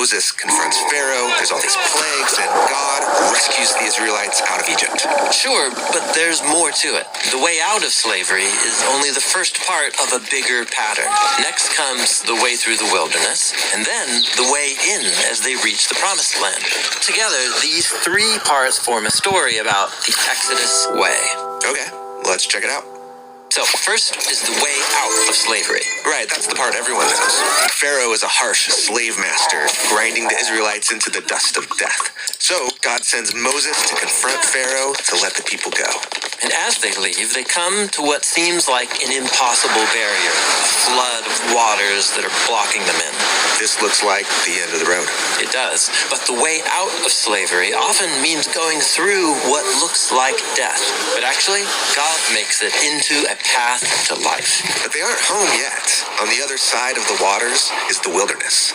Moses confronts Pharaoh, there's all these plagues, and God rescues the Israelites out of Egypt. Sure, but there's more to it. The way out of slavery is only the first part of a bigger pattern. Next comes the way through the wilderness, and then the way in as they reach the promised land. Together, these three parts form a story about the Exodus way. Okay, let's check it out. So, first is the way out of slavery. Right, that's the part everyone knows. Pharaoh is a harsh slave master, grinding the Israelites into the dust of death. So, God sends Moses to confront Pharaoh to let the people go. And as they leave, they come to what seems like an impossible barrier, a flood of waters that are blocking them in. This looks like the end of the road. It does, but the way out of slavery often means going through what looks like death. But actually, God makes it into a path to life. But they aren't home yet. On the other side of the waters is the wilderness.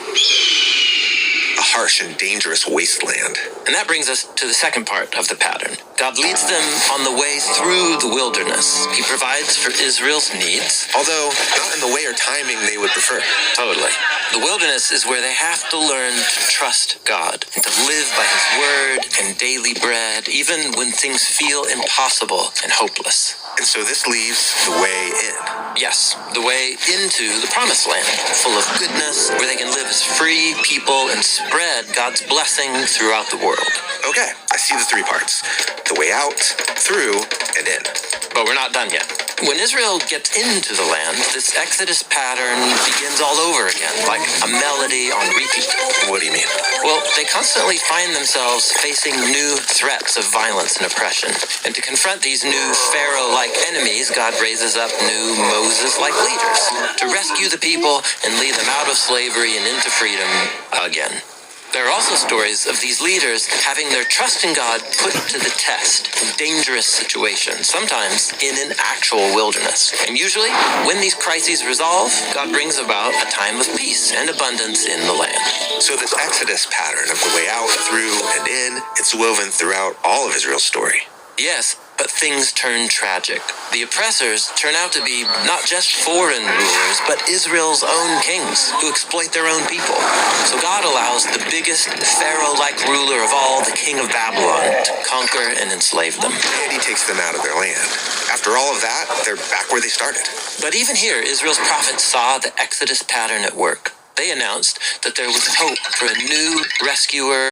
A harsh and dangerous wasteland. And that brings us to the second part of the pattern. God leads them on the way through the wilderness. He provides for Israel's needs. Although, not in the way or timing they would prefer. Totally. The wilderness is where they have to learn to trust God and to live by His word and daily bread, even when things feel impossible and hopeless. And so this leaves the way in. Yes, the way into the promised land, full of goodness, where they can live as free people and spread God's blessing throughout the world. Okay, I see the three parts. The way out, through, and in. But we're not done yet. When Israel gets into the land, this Exodus pattern begins all over again, like a melody on repeat. What do you mean? Well, they constantly find themselves facing new threats of violence and oppression. And to confront these new Pharaoh-like enemies, God raises up new Moses-like leaders to rescue the people and lead them out of slavery and into freedom again. There are also stories of these leaders having their trust in God put to the test in dangerous situations, sometimes in an actual wilderness. And usually, when these crises resolve, God brings about a time of peace and abundance in the land. So this Exodus pattern of the way out, through, and in, it's woven throughout all of Israel's story. Yes, but things turn tragic. The oppressors turn out to be not just foreign rulers, but Israel's own kings who exploit their own people. So God allows the biggest Pharaoh-like ruler of all, the king of Babylon, to conquer and enslave them. And he takes them out of their land. After all of that, they're back where they started. But even here, Israel's prophets saw the Exodus pattern at work. They announced that there was hope for a new rescuer